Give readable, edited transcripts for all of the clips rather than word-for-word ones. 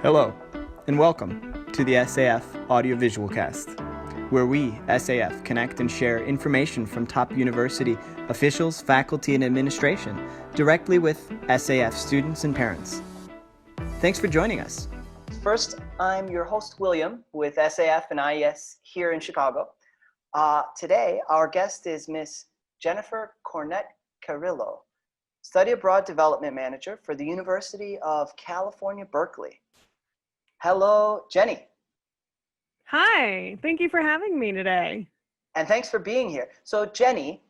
Hello, and welcome to the SAF Audiovisual Cast, where we, SAF, connect and share information from top university officials, faculty, and administration directly with SAF students and parents. Thanks for joining us. First, I'm your host, William, with SAF and IES here in Chicago. Today, our guest is Miss Jennifer Cornet-Carrillo, Study Abroad Development Manager for the University of California, Berkeley. Hello, Jenny. Hi, thank you for having me today. And thanks for being here. So Jenny,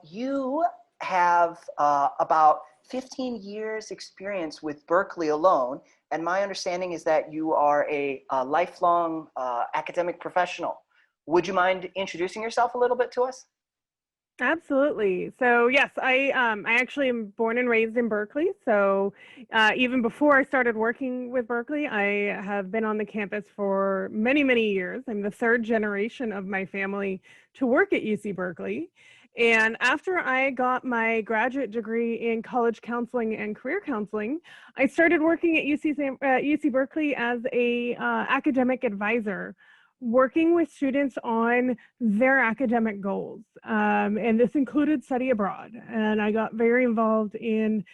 you have about 15 years experience with Berkeley alone. And my understanding is that you are a lifelong academic professional. Would you mind introducing yourself a little bit to us? Absolutely. So yes, I actually am born and raised in Berkeley. So even before I started working with Berkeley, I have been on the campus for many, many years. I'm the third generation of my family to work at UC Berkeley. And after I got my graduate degree in college counseling and career counseling, I started working at UC Berkeley as a academic advisor, working with students on their academic goals. And this included study abroad. And I got very involved in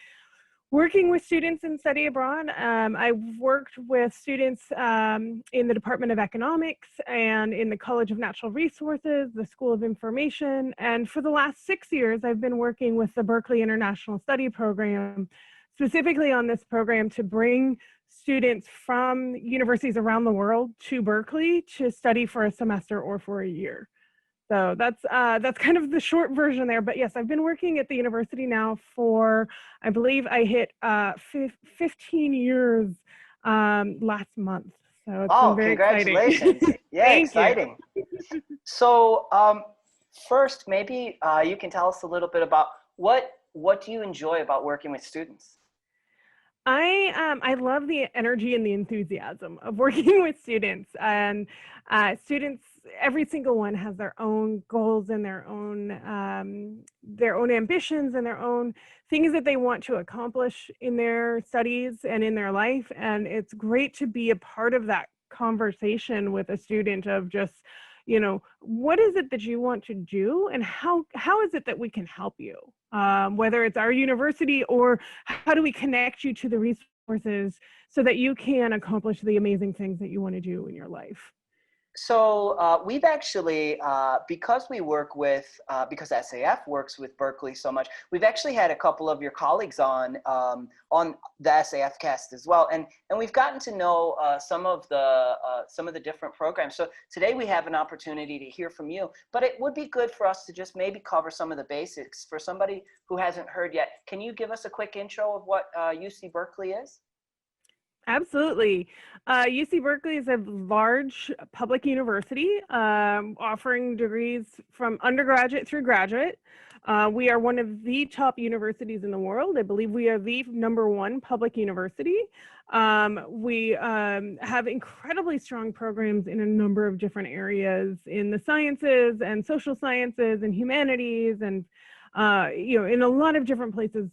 working with students in study abroad. I've worked with students in the Department of Economics and in the College of Natural Resources, the School of Information. And for the last 6 years, I've been working with the Berkeley International Study Program, specifically on this program to bring students from universities around the world to Berkeley to study for a semester or for a year. So that's kind of the short version there. But yes, I've been working at the university now for, I believe I hit 15 years last month. So it's been very congratulations. Exciting. Yeah, exciting. So first, maybe you can tell us a little bit about what do you enjoy about working with students? I love the energy and the enthusiasm of working with students, and students, every single one has their own goals and their own ambitions and their own things that they want to accomplish in their studies and in their life. And it's great to be a part of that conversation with a student of just, you know, what is it that you want to do and how is it that we can help you? Whether it's our university or how do we connect you to the resources so that you can accomplish the amazing things that you want to do in your life. So we've actually, because SAF works with Berkeley so much, we've actually had a couple of your colleagues on the SAFcast as well, and we've gotten to know some of the different programs. So today we have an opportunity to hear from you, but it would be good for us to just maybe cover some of the basics for somebody who hasn't heard yet. Can you give us a quick intro of what UC Berkeley is? Absolutely. UC Berkeley is a large public university offering degrees from undergraduate through graduate. We are one of the top universities in the world. I believe we are the #1 public university. We have incredibly strong programs in a number of different areas in the sciences and social sciences and humanities and in a lot of different places.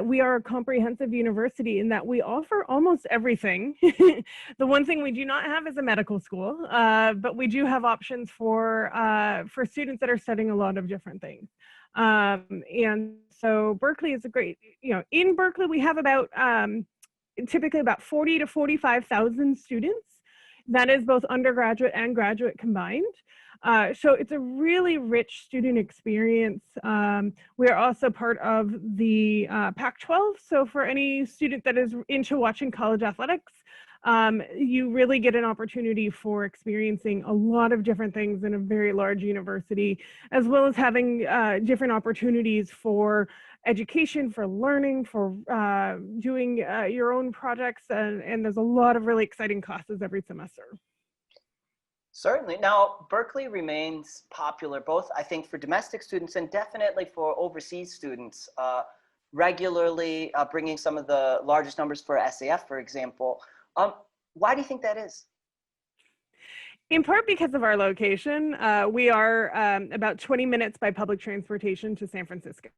We are a comprehensive university in that we offer almost everything. The one thing we do not have is a medical school, but we do have options for students that are studying a lot of different things. And so Berkeley is a great, in Berkeley we have about typically about 40 to 45,000 students. That is both undergraduate and graduate combined. So it's a really rich student experience. We are also part of the Pac-12. So for any student that is into watching college athletics, you really get an opportunity for experiencing a lot of different things in a very large university, as well as having different opportunities for education, for learning, for doing your own projects. And there's a lot of really exciting classes every semester. Certainly. Now, Berkeley remains popular, both I think for domestic students and definitely for overseas students, regularly bringing some of the largest numbers for SAF, for example. Why do you think that is? In part because of our location. We are about 20 minutes by public transportation to San Francisco.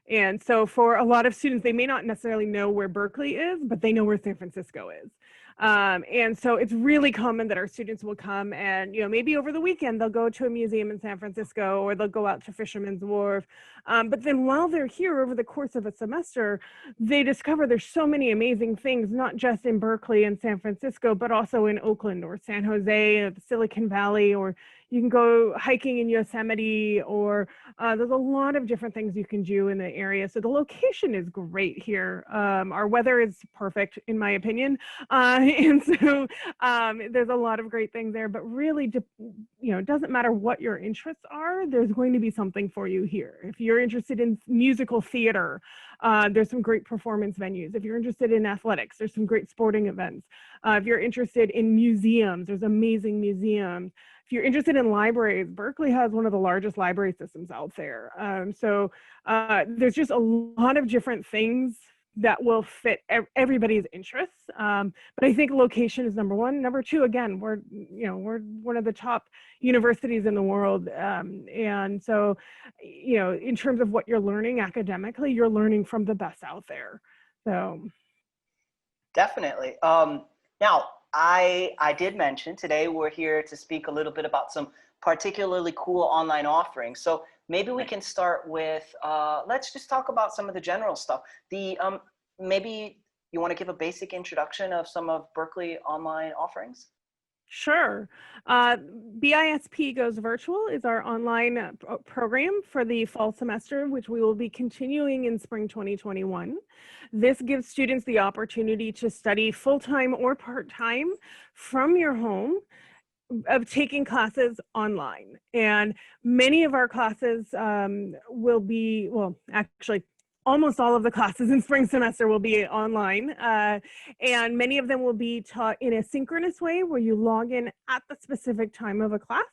And so for a lot of students, they may not necessarily know where Berkeley is, but they know where San Francisco is. And so it's really common that our students will come and, maybe over the weekend, they'll go to a museum in San Francisco, or they'll go out to Fisherman's Wharf. But then while they're here over the course of a semester, they discover there's so many amazing things, not just in Berkeley and San Francisco, but also in Oakland or San Jose, or the Silicon Valley, or you can go hiking in Yosemite, or there's a lot of different things you can do in the area. So the location is great here. Our weather is perfect, in my opinion. And so there's a lot of great things there, but really, it doesn't matter what your interests are, there's going to be something for you here. If you're interested in musical theater, there's some great performance venues. If you're interested in athletics, there's some great sporting events. If you're interested in museums, there's amazing museums. If you're interested in libraries, Berkeley has one of the largest library systems out there. So there's just a lot of different things that will fit everybody's interests. But I think location is number one. Number two, again, we're one of the top universities in the world. And so, in terms of what you're learning academically, you're learning from the best out there. So. Definitely. Now, I did mention today we're here to speak a little bit about some particularly cool online offerings. So maybe we can start with, let's just talk about some of the general stuff. Maybe you want to give a basic introduction of some of Berkeley online offerings? Sure. BISP Goes Virtual is our online program for the fall semester, which we will be continuing in spring 2021. This gives students the opportunity to study full-time or part-time from your home, of taking classes online. And many of our classes will be, actually, almost all of the classes in spring semester will be online, and many of them will be taught in a synchronous way where you log in at the specific time of a class.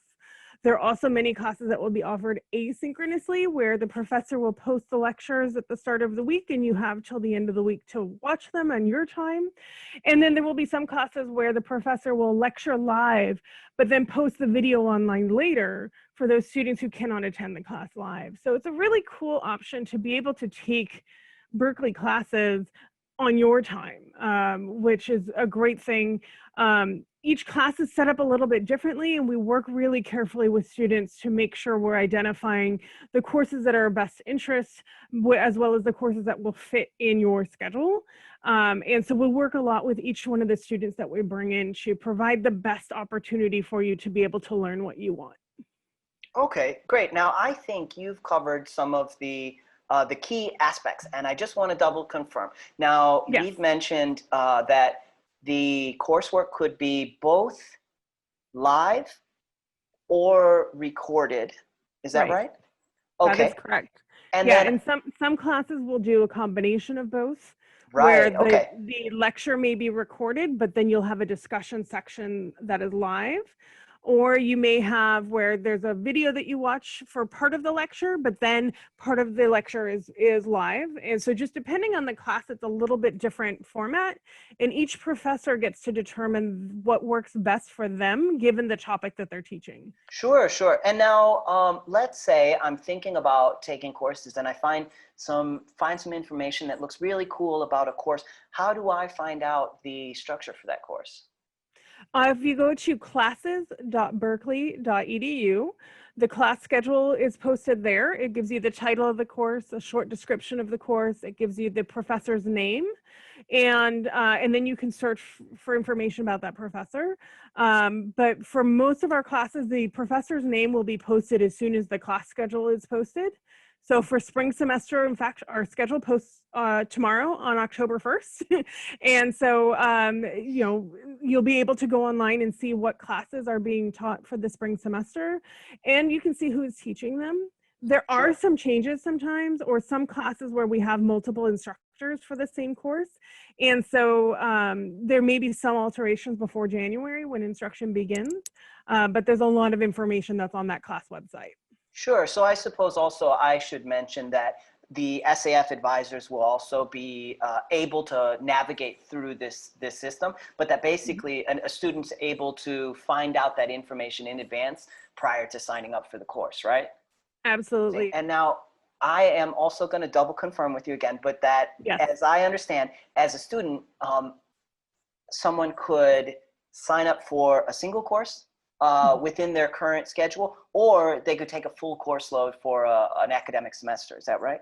There are also many classes that will be offered asynchronously, where the professor will post the lectures at the start of the week and you have till the end of the week to watch them on your time. And then there will be some classes where the professor will lecture live, but then post the video online later for those students who cannot attend the class live. So it's a really cool option to be able to take Berkeley classes on your time, which is a great thing. Each class is set up a little bit differently, and we work really carefully with students to make sure we're identifying the courses that are of best interest, as well as the courses that will fit in your schedule. And so we'll work a lot with each one of the students that we bring in to provide the best opportunity for you to be able to learn what you want. Okay, great. Now, I think you've covered some of the key aspects, and I just want to double confirm. Now, Yes. We've mentioned that the coursework could be both live or recorded. Is that right? Okay. That is correct. And yeah, then, and some classes will do a combination of both. right, Where okay. the lecture may be recorded, but then you'll have a discussion section that is live. Or you may have where there's a video that you watch for part of the lecture, but then part of the lecture is live. And so just depending on the class, it's a little bit different format. And each professor gets to determine what works best for them, given the topic that they're teaching. Sure, sure. And now, let's say I'm thinking about taking courses and I find some information that looks really cool about a course. How do I find out the structure for that course? If you go to classes.berkeley.edu, the class schedule is posted there. It gives you the title of the course, a short description of the course. It gives you the professor's name, and then you can search for information about that professor. But for most of our classes, the professor's name will be posted as soon as the class schedule is posted. So for spring semester, in fact, our schedule posts tomorrow on October 1st. And so, you'll be able to go online and see what classes are being taught for the spring semester, and you can see who is teaching them. There are some changes sometimes, or some classes where we have multiple instructors for the same course. And so there may be some alterations before January when instruction begins, but there's a lot of information that's on that class website. Sure. So I suppose also I should mention that the SAF advisors will also be able to navigate through this system, but that basically a student's able to find out that information in advance prior to signing up for the course, right? Absolutely. And now, I am also going to double confirm with you again, but that, Yes. as I understand, as a student, someone could sign up for a single course within their current schedule, or they could take a full course load for an academic semester. Is that right?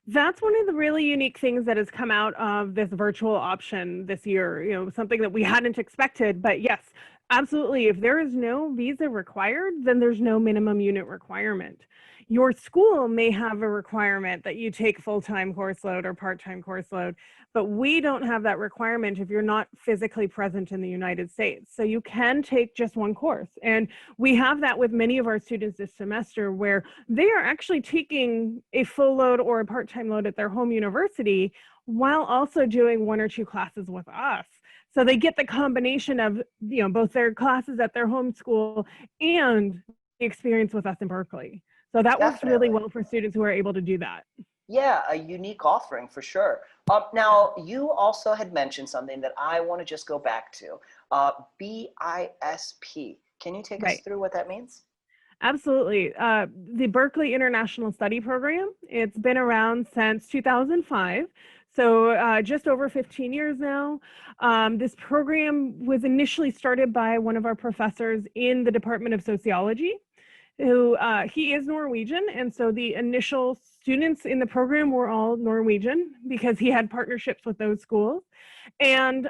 That's one of the really unique things that has come out of this virtual option this year, something that we hadn't expected. But yes, absolutely. If there is no visa required, then there's no minimum unit requirement. Your school may have a requirement that you take full-time course load or part-time course load, but we don't have that requirement if you're not physically present in the United States. So you can take just one course. And we have that with many of our students this semester, where they are actually taking a full load or a part-time load at their home university while also doing 1 or 2 classes with us. So they get the combination of, both their classes at their home school and the experience with us in Berkeley. So that works really well for students who are able to do that. Yeah, a unique offering for sure. Now, you also had mentioned something that I want to just go back to, BISP. Can you take us through what that means? Absolutely. The Berkeley International Study Program, it's been around since 2005. So just over 15 years now. This program was initially started by one of our professors in the Department of Sociology, who he is Norwegian, and so the initial students in the program were all Norwegian because he had partnerships with those schools. And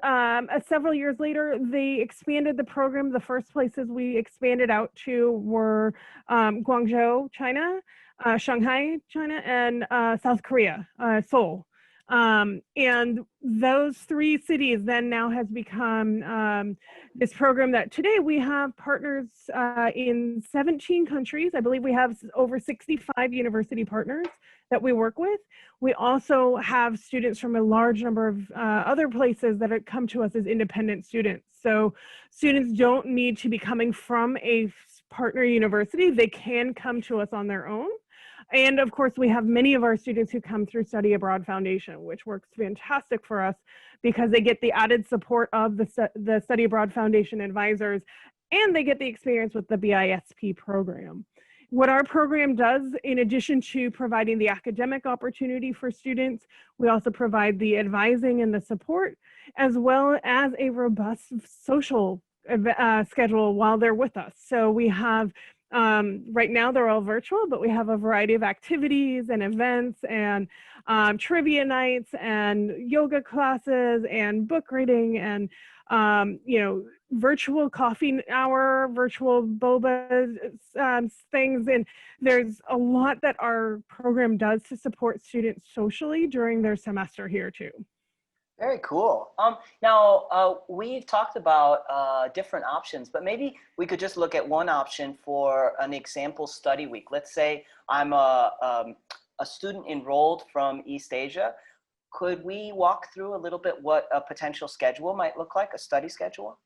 several years later, they expanded the program. The first places we expanded out to were Guangzhou, China, Shanghai, China, and South Korea, Seoul. And those 3 cities then now has become this program that today we have partners in 17 countries. I believe we have over 65 university partners that we work with. We also have students from a large number of other places that have come to us as independent students. So students don't need to be coming from a partner university. They can come to us on their own. And of course, we have many of our students who come through Study Abroad Foundation, which works fantastic for us because they get the added support of the Study Abroad Foundation advisors, and they get the experience with the BISP program. What our program does, in addition to providing the academic opportunity for students, we also provide the advising and the support, as well as a robust social schedule while they're with us. So we have right now they're all virtual, but we have a variety of activities and events and trivia nights and yoga classes and book reading and virtual coffee hour, virtual boba things. And there's a lot that our program does to support students socially during their semester here too. Very cool. Now, we've talked about different options, but maybe we could just look at one option for an example study week. Let's say I'm a student enrolled from East Asia. Could we walk through a little bit what a potential schedule might look like, a study schedule?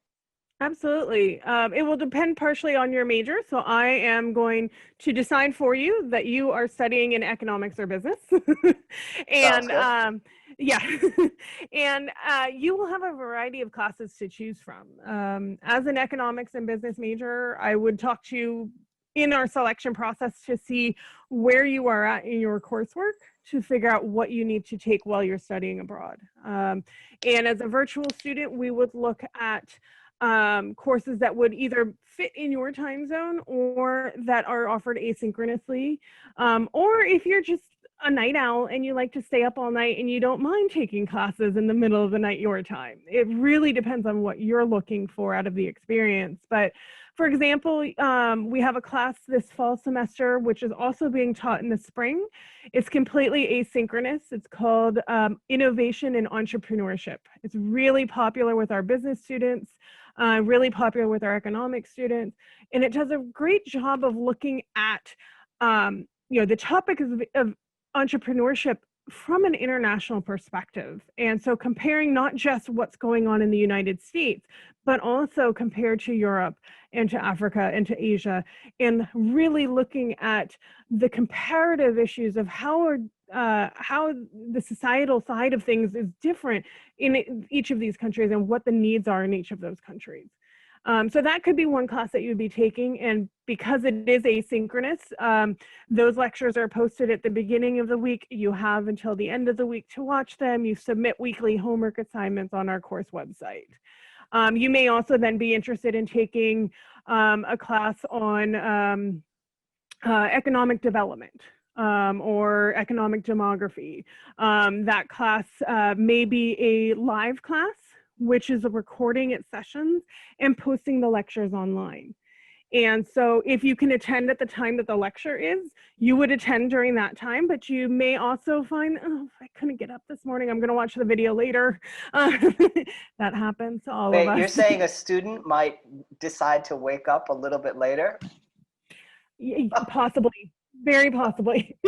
Absolutely. It will depend partially on your major. So I am going to decide for you that you are studying in economics or business. And yeah, and you will have a variety of classes to choose from. As an economics and business major, I would talk to you in our selection process to see where you are at in your coursework to figure out what you need to take while you're studying abroad. And as a virtual student, we would look at courses that would either fit in your time zone or that are offered asynchronously. Or if you're just a night owl and you like to stay up all night and you don't mind taking classes in the middle of the night your time. It really depends on what you're looking for out of the experience. But for example, we have a class this fall semester, which is also being taught in the spring. It's completely asynchronous. It's called Innovation and Entrepreneurship. It's really popular with our business students, really popular with our economics students. And it does a great job of looking at, the topic of entrepreneurship from an international perspective. And so comparing not just what's going on in the United States, but also compared to Europe and to Africa and to Asia, and really looking at the comparative issues of how the societal side of things is different in each of these countries and what the needs are in each of those countries. So that could be one class that you'd be taking, and because it is asynchronous, those lectures are posted at the beginning of the week. You have until the end of the week to watch them. You submit weekly homework assignments on our course website. You may also then be interested in taking a class on economic development or economic demography. That class may be a live class, which is a recording at sessions and posting the lectures online. And so if you can attend at the time that the lecture is, you would attend during that time, but you may also find, oh, I couldn't get up this morning, I'm gonna watch the video later. That happens to all of us. You're saying a student might decide to wake up a little bit later? Possibly, very possibly.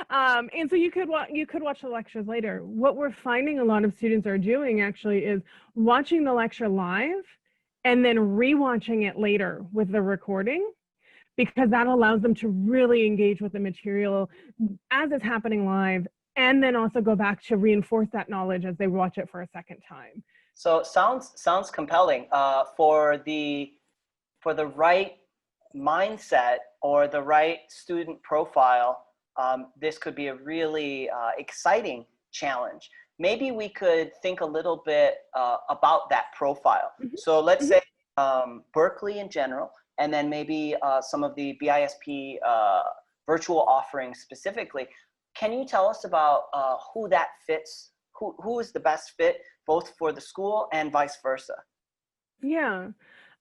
And so you could watch the lectures later. What we're finding a lot of students are doing actually is watching the lecture live and then rewatching it later with the recording, because that allows them to really engage with the material as it's happening live, and then also go back to reinforce that knowledge as they watch it for a second time. So sounds compelling. For the right mindset or the right student profile, this could be a really exciting challenge. Maybe we could think a little bit about that profile. Mm-hmm. So let's say Berkeley in general, and then maybe some of the BISP virtual offerings specifically. Can you tell us about who that fits? Who is the best fit, both for the school and vice versa? Yeah.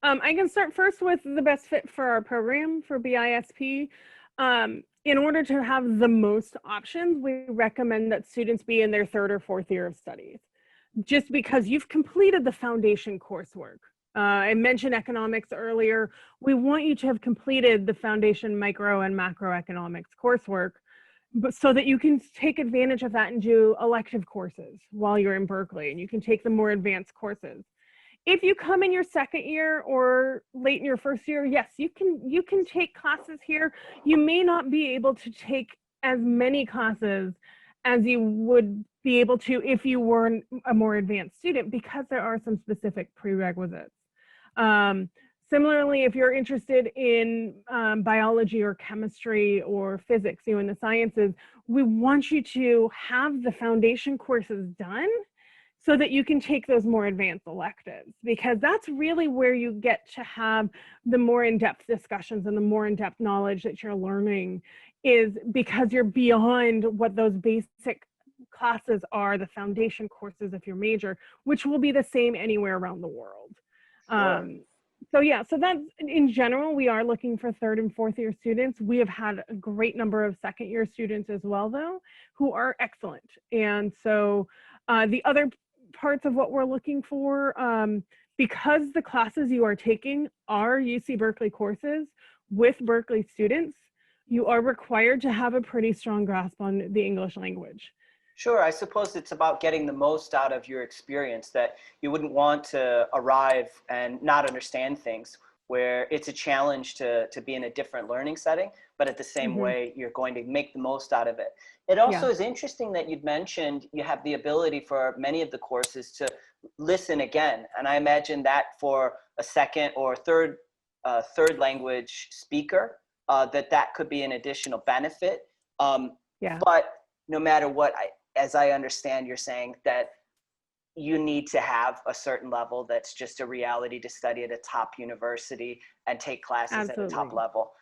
I can start first with the best fit for our program for BISP. In order to have the most options, we recommend that students be in their third or fourth year of studies, just because you've completed the foundation coursework. I mentioned economics earlier. We want you to have completed the foundation micro and macroeconomics coursework, but so that you can take advantage of that and do elective courses while you're in Berkeley, and you can take the more advanced courses. If you come in your second year or late in your first year, yes, you can take classes here. You may not be able to take as many classes as you would be able to if you were a more advanced student, because there are some specific prerequisites. Similarly, if you're interested in biology or chemistry or physics, in the sciences, we want you to have the foundation courses done so that you can take those more advanced electives, because that's really where you get to have the more in-depth discussions and the more in-depth knowledge that you're learning, is because you're beyond what those basic classes are, the foundation courses if you're major, which will be the same anywhere around the world. Sure. So that's, in general, we are looking for third and fourth year students. We have had a great number of second year students as well, though, who are excellent. And so the other parts of what we're looking for, because the classes you are taking are UC Berkeley courses with Berkeley students, you are required to have a pretty strong grasp on the English language. Sure, I suppose it's about getting the most out of your experience, that you wouldn't want to arrive and not understand things, where it's a challenge to be in a different learning setting, but at the same way, you're going to make the most out of it. It also is interesting that you'd mentioned you have the ability for many of the courses to listen again. And I imagine that for a second or third language speaker, that could be an additional benefit. But no matter what, as I understand, you're saying that you need to have a certain level that's just a reality to study at a top university and take classes at a top level.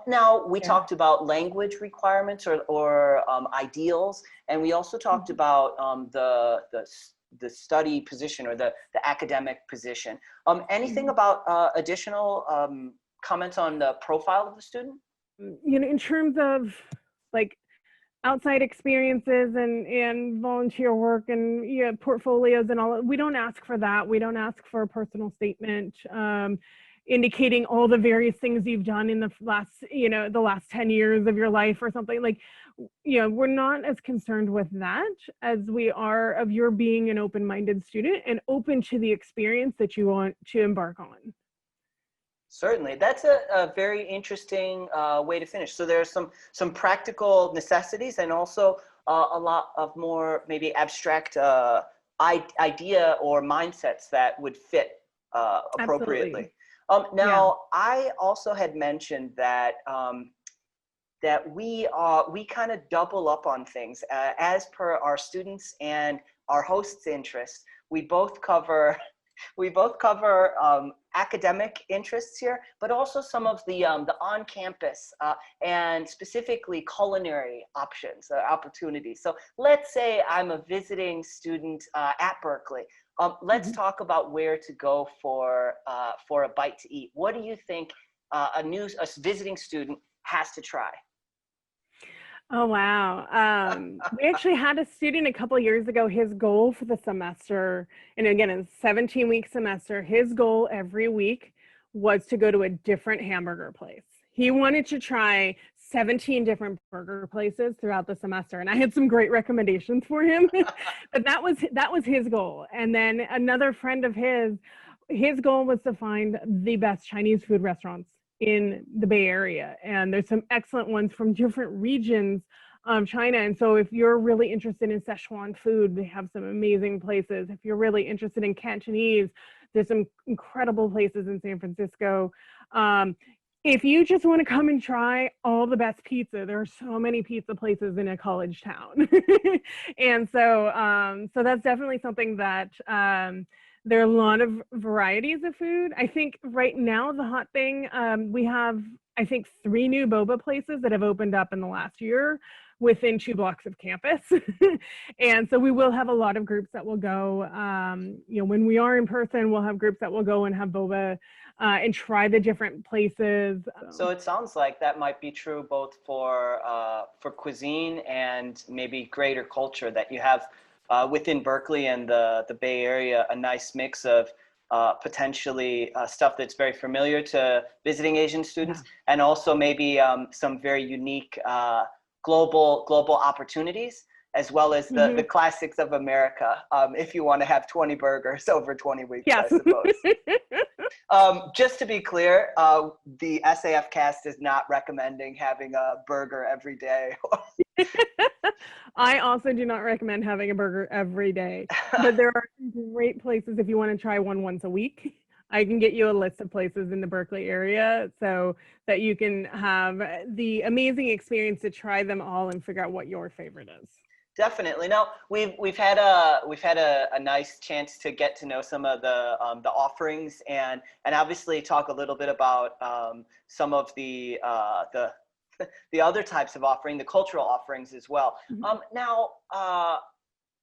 Now, we talked about language requirements or ideals, and we also talked about the study position or the academic position. Anything about additional comments on the profile of the student? In terms of like outside experiences and volunteer work and portfolios and all, we don't ask for that. We don't ask for a personal statement indicating all the various things you've done in the last 10 years of your life or something. Like, we're not as concerned with that as we are of your being an open-minded student and open to the experience that you want to embark on. Certainly, that's a very interesting way to finish. So there are some practical necessities and also a lot of more maybe abstract idea or mindsets that would fit appropriately. Absolutely. Now, I also had mentioned that that we kind of double up on things as per our students and our hosts' interests. We both cover academic interests here, but also some of the on-campus and specifically culinary options, opportunities. So let's say I'm a visiting student at Berkeley. Let's talk about where to go for a bite to eat. What do you think a visiting student has to try? Oh, wow. We actually had a student a couple years ago, his goal for the semester, and again, a 17-week semester, his goal every week was to go to a different hamburger place. He wanted to try 17 different burger places throughout the semester, and I had some great recommendations for him, but that was his goal. And then another friend of his goal was to find the best Chinese food restaurants in the Bay Area, and there's some excellent ones from different regions of China. And so if you're really interested in Szechuan food, they have some amazing places. If you're really interested in Cantonese, there's some incredible places in San Francisco. If you just want to come and try all the best pizza, there are so many pizza places in a college town. And so that's definitely something that there are a lot of varieties of food. I think right now the hot thing, we have, I think, 3 new boba places that have opened up in the last year within 2 blocks of campus. And so we will have a lot of groups that will go, when we are in person, we'll have groups that will go and have boba and try the different places. So it sounds like that might be true both for cuisine and maybe greater culture, that you have within Berkeley and the Bay Area, a nice mix of potentially stuff that's very familiar to visiting Asian students, and also maybe some very unique global opportunities, as well as the classics of America, if you want to have 20 burgers over 20 weeks, I suppose. Just to be clear, the SAFcast is not recommending having a burger every day. I also do not recommend having a burger every day, but there are great places if you want to try one once a week. I can get you a list of places in the Berkeley area so that you can have the amazing experience to try them all and figure out what your favorite is. Definitely. Now we've had a nice chance to get to know some of the offerings and obviously talk a little bit about some of the other types of offering, the cultural offerings as well. Now,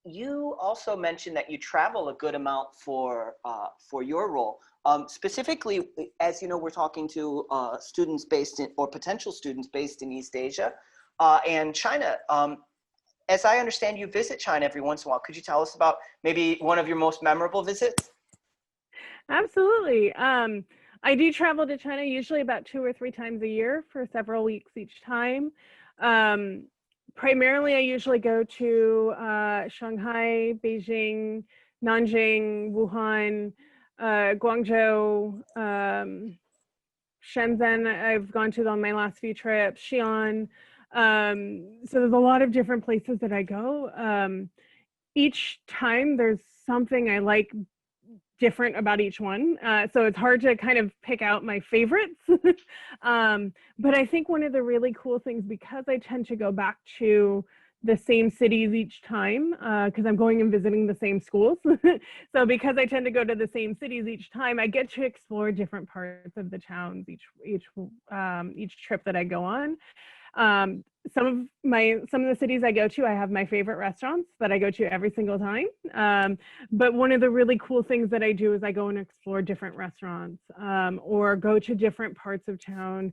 you also mentioned that you travel a good amount for your role. Specifically, as you know, we're talking to students based in, or potential students based in East Asia and China. As I understand, you visit China every once in a while. Could you tell us about maybe one of your most memorable visits? Absolutely. I do travel to China usually about 2 or 3 times a year for several weeks each time. Primarily, I usually go to Shanghai, Beijing, Nanjing, Wuhan, Guangzhou, Shenzhen. I've gone to on my last few trips, Xi'an. So there's a lot of different places that I go. Each time there's something I like different about each one. So it's hard to kind of pick out my favorites. But I think one of the really cool things, because I tend to go back to the same cities each time, because I'm going and visiting the same schools. So because I tend to go to the same cities each time, I get to explore different parts of the towns each trip that I go on. Some of the cities I go to, I have my favorite restaurants that I go to every single time. But one of the really cool things that I do is I go and explore different restaurants, or go to different parts of town.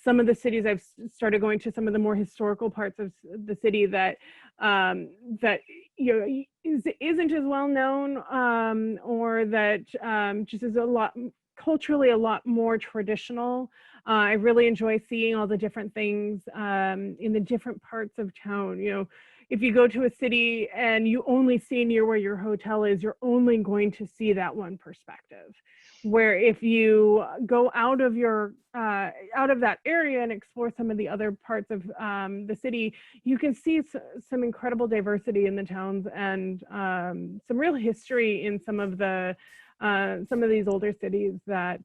Some of the cities I've started going to some of the more historical parts of the city that isn't as well known, or that just is culturally a lot more traditional. I really enjoy seeing all the different things in the different parts of town. If you go to a city and you only see near where your hotel is, you're only going to see that one perspective. Where if you go out of that area and explore some of the other parts of the city, you can see some incredible diversity in the towns and some real history in some of the some of these older cities that,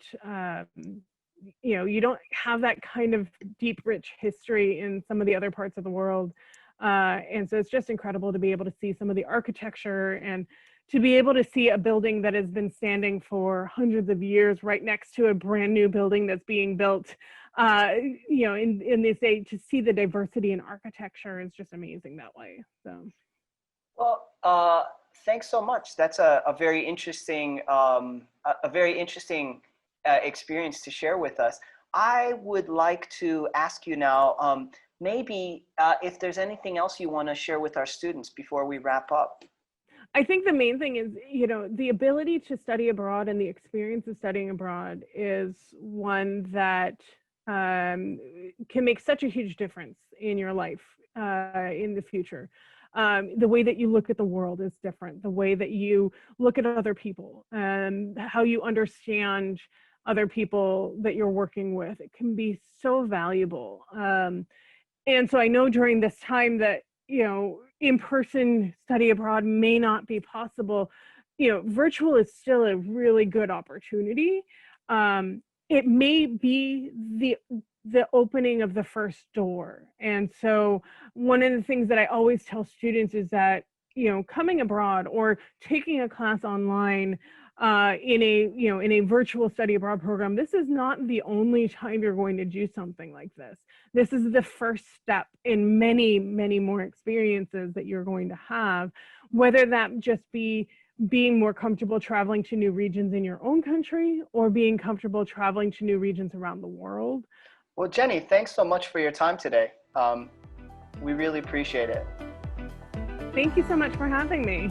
you don't have that kind of deep, rich history in some of the other parts of the world. And so it's just incredible to be able to see some of the architecture and to be able to see a building that has been standing for hundreds of years right next to a brand new building that's being built, in this age, to see the diversity in architecture is just amazing that way. So, well, thanks so much. That's a very interesting, experience to share with us. I would like to ask you now, maybe if there's anything else you want to share with our students before we wrap up. I think the main thing is, the ability to study abroad and the experience of studying abroad is one that can make such a huge difference in your life in the future. The way that you look at the world is different. The way that you look at other people and how you understand other people that you're working with, it can be so valuable. And so I know during this time that, in-person study abroad may not be possible. Virtual is still a really good opportunity. It may be the opening of the first door. And so one of the things that I always tell students is that, coming abroad or taking a class online in a virtual study abroad program, this is not the only time you're going to do something like this. This is the first step in many, many more experiences that you're going to have, whether that just be being more comfortable traveling to new regions in your own country or being comfortable traveling to new regions around the world. Well, Jenny, thanks so much for your time today. We really appreciate it. Thank you so much for having me.